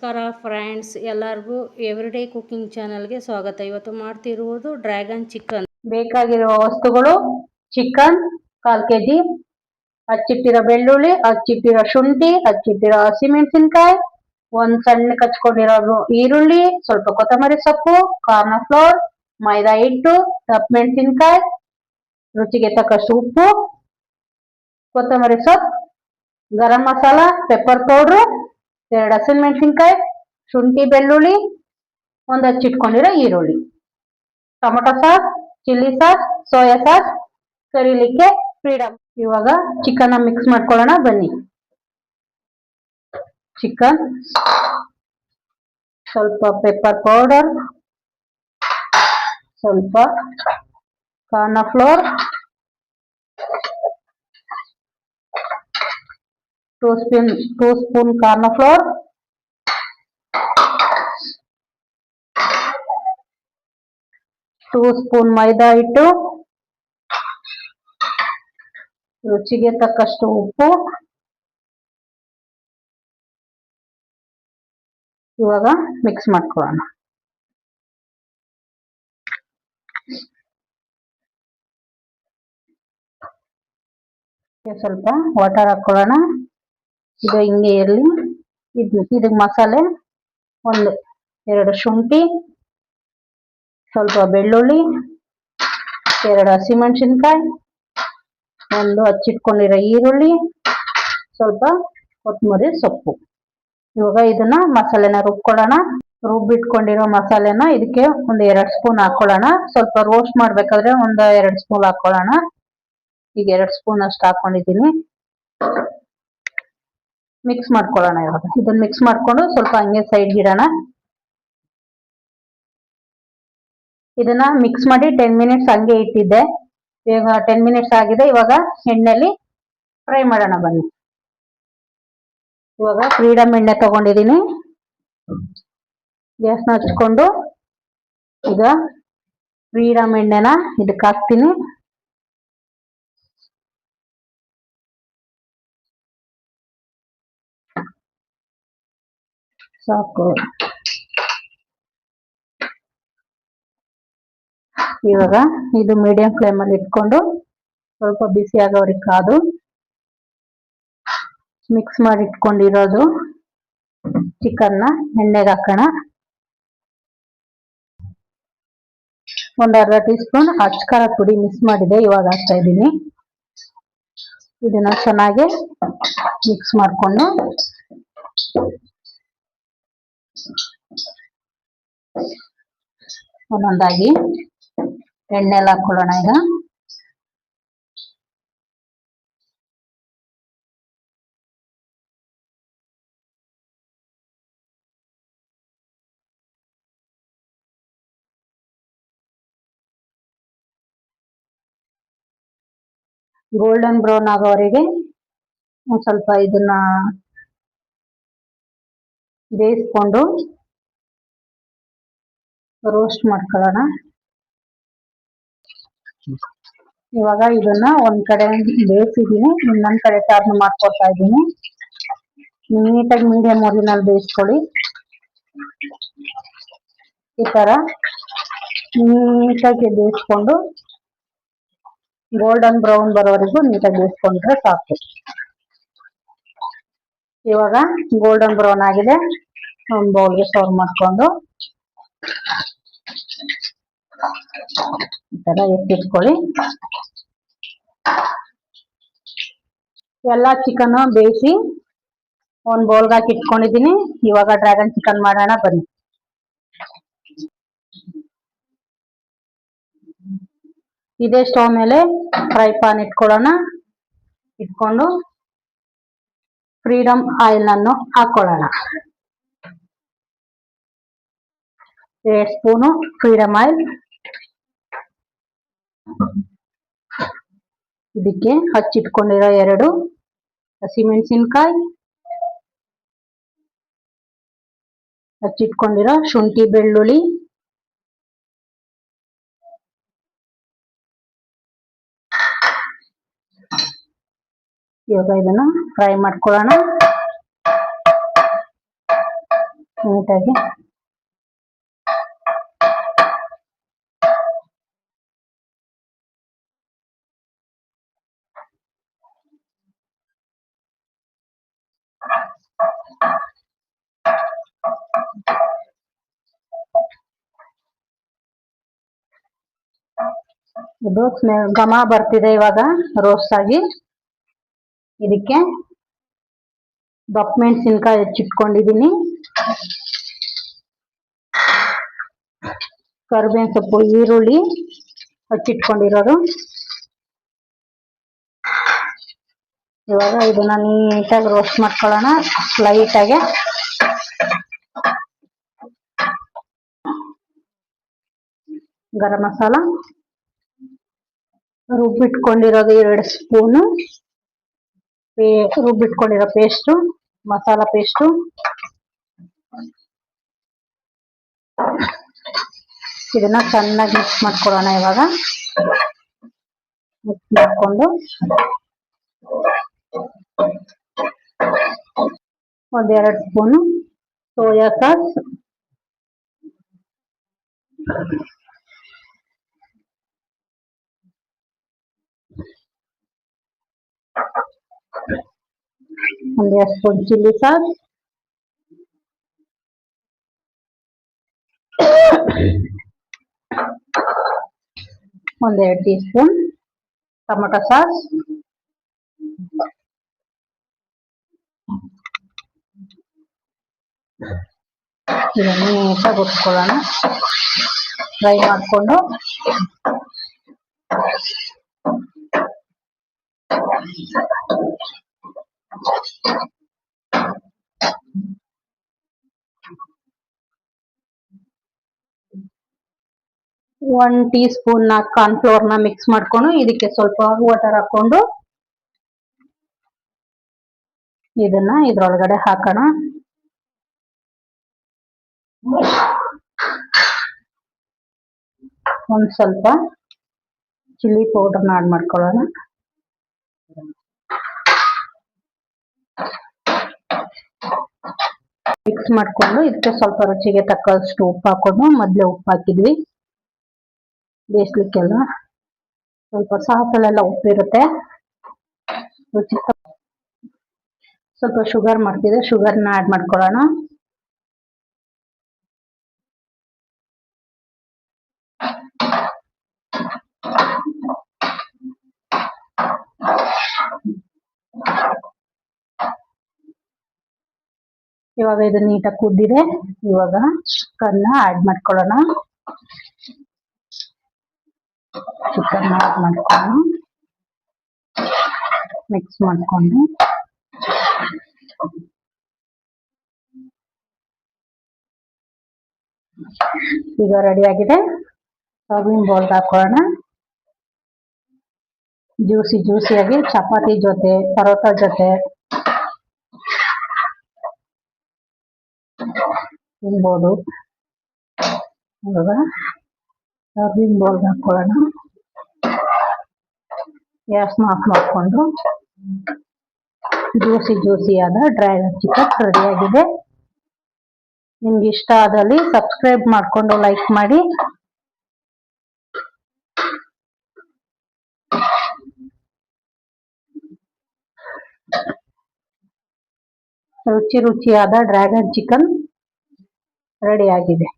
ನಮಸ್ಕಾರ ಫ್ರೆಂಡ್ಸ್, ಎಲ್ಲರಿಗೂ everyday cooking ಚಾನಲ್ಗೆ ಸ್ವಾಗತ. ಇವತ್ತು ಮಾಡ್ತಿರುವುದು ಡ್ರ್ಯಾಗನ್ ಚಿಕನ್. ಬೇಕಾಗಿರುವ ವಸ್ತುಗಳು: ಚಿಕನ್ 1/4 kg, ಹಚ್ಚಿಟ್ಟಿರೋ ಬೆಳ್ಳುಳ್ಳಿ, ಹಚ್ಚಿಟ್ಟಿರೋ ಶುಂಠಿ, ಹಚ್ಚಿಟ್ಟಿರೋ ಹಸಿಮೆಣಸಿನಕಾಯಿ, ಒಂದು ಸಣ್ಣ ಕಚ್ಕೊಂಡಿರೋ ಈರುಳ್ಳಿ, ಸ್ವಲ್ಪ ಕೊತ್ತಂಬರಿ ಸೊಪ್ಪು, ಕಾರ್ನ್ ಫ್ಲೋರ್, ಮೈದಾ ಹಿಟ್ಟು, ದಪ್ಪ ಮೆಣಸಿನಕಾಯಿ, ರುಚಿಗೆ ತಕ್ಕಷ್ಟು ಉಪ್ಪು, ಕೊತ್ತಂಬರಿ ಸೊಪ್ಪು, ಗರಂ ಮಸಾಲ, ಪೆಪ್ಪರ್ ಪೌಡ್ರು, 2 ಹಸಿಮೆಣಸಿನಕಾಯಿ, ಶುಂಠಿ ಬೆಳ್ಳುಳ್ಳಿ, ಒಂದು ಹಚ್ಚಿಟ್ಕೊಂಡಿರೋ ಈರುಳ್ಳಿ, tomato sauce, chilli sauce, soya sauce, ಕರಿಲಿಕ್ಕೆ ಫ್ರೀಡಮ್. ಇವಾಗ ಚಿಕನ್ ಮಿಕ್ಸ್ ಮಾಡ್ಕೊಳ್ಳೋಣ ಬನ್ನಿ. ಚಿಕನ್, ಸ್ವಲ್ಪ ಪೆಪ್ಪರ್ ಪೌಡರ್, ಸ್ವಲ್ಪ corn flour, 2 spoon corn flour, 2 spoon maida ಹಿಟ್ಟು, ರುಚಿಗೆ ತಕ್ಕಷ್ಟು ಉಪ್ಪು. ಇವಾಗ ಮಿಕ್ಸ್ ಮಾಡ್ಕೊಳ್ಳೋಣ. ಸ್ವಲ್ಪ ವಾಟರ್ ಹಾಕೊಳ್ಳೋಣ. ಇದು ಹಿಂಗೆ ಇರಲಿ. ಇದಕ್ಕೆ ಮಸಾಲೆ: 2 ಶುಂಠಿ, ಸ್ವಲ್ಪ ಬೆಳ್ಳುಳ್ಳಿ, 2 ಹಸಿಮೆಣಸಿನಕಾಯಿ, 1 ಹಚ್ಚಿಟ್ಕೊಂಡಿರೋ ಈರುಳ್ಳಿ, ಸ್ವಲ್ಪ ಕೊತ್ತಂಬರಿ ಸೊಪ್ಪು. ಇವಾಗ ಇದನ್ನ ಮಸಾಲೆನ ರುಬ್ಕೊಳ್ಳೋಣ. ರುಬ್ಬಿಟ್ಕೊಂಡಿರೋ ಮಸಾಲೆನ ಇದಕ್ಕೆ 2 ಸ್ಪೂನ್ ಹಾಕೊಳ್ಳೋಣ. ಸ್ವಲ್ಪ ರೋಸ್ಟ್ ಮಾಡ್ಬೇಕಾದ್ರೆ 2 ಸ್ಪೂನ್ ಹಾಕೊಳ್ಳೋಣ. ಈಗ 2 ಸ್ಪೂನ್ ಅಷ್ಟು ಹಾಕೊಂಡಿದ್ದೀನಿ. ಮಿಕ್ಸ್ ಮಾಡ್ಕೊಳ್ಳೋಣ. ಇವಾಗ ಇದನ್ನ ಮಿಕ್ಸ್ ಮಾಡ್ಕೊಂಡು ಸ್ವಲ್ಪ ಹಂಗೆ ಸೈಡ್ಗೆ ಇಡೋಣ. ಇದನ್ನ ಮಿಕ್ಸ್ ಮಾಡಿ 10 ಮಿನಿಟ್ಸ್ ಹಂಗೆ ಇಟ್ಟಿದ್ದೆ. ಇವಾಗ 10 ಮಿನಿಟ್ಸ್ ಆಗಿದೆ. ಇವಾಗ ಎಣ್ಣೆಲಿ ಫ್ರೈ ಮಾಡೋಣ ಬನ್ನಿ. ಇವಾಗ ಫ್ರೀಡಮ್ ಎಣ್ಣೆ ತಗೊಂಡಿದ್ದೀನಿ. ಗ್ಯಾಸ್ನ ಹಚ್ಕೊಂಡು ಈಗ ಫ್ರೀಡಮ್ ಎಣ್ಣೆನ ಇದಕ್ಕೆ ಹಾಕ್ತೀನಿ. ಸಾಕು. ಇವಾಗ ಇದು ಮೀಡಿಯಂ ಫ್ಲೇಮಲ್ಲಿ ಇಟ್ಕೊಂಡು ಸ್ವಲ್ಪ ಬಿಸಿ ಆಗೋರಿಗೆ ಕಾದು ಮಿಕ್ಸ್ ಮಾಡಿ ಇಟ್ಕೊಂಡಿರೋದು ಚಿಕನ್ನ ಎಣ್ಣೆಗೆ ಹಾಕೋಣ. 1 ಅರ್ಧ ಟೀ ಸ್ಪೂನ್ ಅಚ್ಕಾರ ಪುಡಿ ಮಿಕ್ಸ್ ಮಾಡಿದೆ, ಇವಾಗ ಹಾಕ್ತಾ ಇದ್ದೀನಿ. ಇದನ್ನ ಚೆನ್ನಾಗಿ ಮಿಕ್ಸ್ ಮಾಡಿಕೊಂಡು ಒಂದೊಂದಾಗಿ ಎಣ್ಣೆಲ್ಲ ಹಾಕೊಳ್ಳೋಣ. ಈಗ ಗೋಲ್ಡನ್ ಬ್ರೌನ್ ಆಗೋವರೆಗೆ ಸ್ವಲ್ಪ ಇದನ್ನ ಬೇಯಿಸ್ಕೊಂಡು ರೋಸ್ಟ್ ಮಾಡ್ಕೊಳ್ಳೋಣ. ಇವಾಗ ಇದನ್ನ ಒಂದ್ ಕಡೆ ಬೇಯಿಸಿದ್ದೀನಿ, ಇನ್ನೊಂದ್ ಕಡೆ ಟರ್ನ್ ಮಾಡ್ಕೊಳ್ತಾ ಇದ್ದೀನಿ. ನೀಟಾಗಿ ಮೀಡಿಯಂ ಓರಿನಲ್ಲಿ ಬೇಯಿಸ್ಕೊಳ್ಳಿ. ಈ ತರ ನೀಟಾಗಿ ಬೇಯಿಸ್ಕೊಂಡು ಗೋಲ್ಡನ್ ಬ್ರೌನ್ ಬರೋವರೆಗೂ ನೀಟಾಗಿ ಬೇಯಿಸ್ಕೊಂಡ್ರೆ ಸಾಕು. ಇವಾಗ ಗೋಲ್ಡನ್ ಬ್ರೌನ್ ಆಗಿದೆ. ಒಂದು ಬೌಲ್ಗೆ ಸರ್ವ್ ಮಾಡ್ಕೊಂಡು ಈ ತರ ಎತ್ತಿಟ್ಕೊಳ್ಳಿ. ಎಲ್ಲ ಚಿಕನ್ ಬೇಯಿಸಿ ಒಂದು ಬೌಲ್ಗೆ ಹಾಕಿ ಇಟ್ಕೊಂಡಿದ್ದೀನಿ. ಇವಾಗ ಡ್ರ್ಯಾಗನ್ ಚಿಕನ್ ಮಾಡೋಣ ಬನ್ನಿ. ಇದೇ ಸ್ಟವ್ ಮೇಲೆ ಫ್ರೈ ಪ್ಯಾನ್ ಇಟ್ಕೊಳ್ಳೋಣ. ಇಟ್ಕೊಂಡು ಫ್ರೀಡಮ್ ಆಯಿಲ್ ಅನ್ನು ಹಾಕೊಳ್ಳೋಣ. 2 ಸ್ಪೂನು ಫ್ರೀಡಮ್ ಆಯಿಲ್. ಇದಕ್ಕೆ ಹಚ್ಚಿಟ್ಕೊಂಡಿರೋ 2 ಹಸಿಮೆಣಸಿನಕಾಯಿ, ಹಚ್ಚಿಟ್ಕೊಂಡಿರೋ ಶುಂಠಿ ಬೆಳ್ಳುಳ್ಳಿ, ಇವಾಗ ಇದನ್ನ ಫ್ರೈ ಮಾಡ್ಕೊಳ್ಳೋಣ. ನೀಟಾಗಿ ಇದು ಘಮ ಬರ್ತಿದೆ ಇವಾಗ ರೋಸ್ಟ್ ಆಗಿ. ಇದಕ್ಕೆ ದಪ್ಪ ಮೆಣಸಿನ್ಕಾಯಿ ಹೆಚ್ಚಿಟ್ಕೊಂಡಿದ್ದೀನಿ, ಕರಿಬೇವಿನ ಸೊಪ್ಪು, ಈರುಳ್ಳಿ ಹಚ್ಚಿಟ್ಕೊಂಡಿರೋದು. ಇವಾಗ ಇದನ್ನ ನೀಟಾಗಿ ರೋಸ್ಟ್ ಮಾಡ್ಕೊಳ್ಳೋಣ ಲೈಟಾಗೆ. ಗರಂ ಮಸಾಲ, ರುಬ್ಬಿಟ್ಕೊಂಡಿರೋದು 2 ಸ್ಪೂನು, ರುಬ್ಬಿಟ್ಕೊಂಡಿರೋ ಪೇಸ್ಟು, ಮಸಾಲ ಪೇಸ್ಟು, ಇದನ್ನ ಚೆನ್ನಾಗಿ ಮಿಕ್ಸ್ ಮಾಡ್ಕೊಳ್ಳೋಣ. ಇವಾಗ ಮಿಕ್ಸ್ ಮಾಡಿಕೊಂಡು 1-2 spoon soya sauce, 1 spoon chilli sauce, 1-2 teaspoon tomato sauce, ಇದನ್ನು ನೀಟಾಗಿ ಉಟ್ಕೊಳ್ಳೋಣ. ಫ್ರೈ ಮಾಡಿಕೊಂಡು ಒನ್ ಟೀ ಸ್ಪೂನ್ ಕಾರ್ನ್ಫ್ಲೋರ್ ನ ಮಿಕ್ಸ್ ಮಾಡ್ಕೊಂಡು ಇದಕ್ಕೆ ಸ್ವಲ್ಪ ವಾಟರ್ ಹಾಕೊಂಡು ಇದನ್ನ ಇದ್ರೊಳಗಡೆ ಹಾಕೋಣ. ಒಂದ್ ಸ್ವಲ್ಪ ಚಿಲ್ಲಿ ಪೌಡರ್ನ ಆಡ್ ಮಾಡ್ಕೊಳ್ಳೋಣ. ಮಿಕ್ಸ್ ಮಾಡ್ಕೊಂಡು ಇದಕ್ಕೆ ಸ್ವಲ್ಪ ರುಚಿಗೆ ತಕ್ಕಷ್ಟು ಉಪ್ಪು ಹಾಕೊಂಡು, ಮೊದಲೇ ಉಪ್ಪು ಹಾಕಿದ್ವಿ ಬೇಯಿಸ್ಲಿಕ್ಕೆಲ್ಲ. ಸ್ವಲ್ಪ ಸಾಸಲ್ಲೆಲ್ಲ ಉಪ್ಪಿರುತ್ತೆ, ರುಚಿ. ಸ್ವಲ್ಪ ಶುಗರ್ ಮಾಡ್ತಿದ್ದೆ, ಶುಗರ್ನ ಆಡ್ ಮಾಡ್ಕೊಳ್ಳೋಣ. ಇವಾಗ ಇದು ನೀಟಾಗಿ ಕುದ್ದಿದೆ. ಇವಾಗ ಚಿಕನ್ನ ಆಡ್ ಮಾಡ್ಕೊಳ್ಳೋಣ. ಚಿಕನ್ ಆಡ್ ಮಾಡ್ಕೊಂಡು ಮಿಕ್ಸ್ ಮಾಡ್ಕೊಂಡು ಈಗ ರೆಡಿ ಆಗಿದೆ. ಸರ್ವಿಂಗ್ ಬೌಲ್ಗೆ ಹಾಕೊಳ್ಳೋಣ. ಜ್ಯೂಸಿಯಾಗಿ ಚಪಾತಿ ಜೊತೆ, ಪರೋಟ ಜೊತೆ ತಿನ್ಬೋದು. ಇವಾಗ ಸರ್ವಿಂಗ್ ಬೌಲ್ಗೆ ಹಾಕೊಳ್ಳೋಣ. ಗ್ಯಾಸ್ನ ಆಫ್ ಮಾಡಿಕೊಂಡು ಜ್ಯೂಸಿಯಾದ ಡ್ರ್ಯಾಗನ್ ಚಿಕನ್ ರೆಡಿಯಾಗಿದೆ. ನಿಮ್ಗೆ ಇಷ್ಟ ಆದಲ್ಲಿ ಸಬ್ಸ್ಕ್ರೈಬ್ ಮಾಡಿಕೊಂಡು ಲೈಕ್ ಮಾಡಿ. ರುಚಿಯಾದ ಡ್ರ್ಯಾಗನ್ ಚಿಕನ್ ರೆಡಿಯಾಗಿದೆ.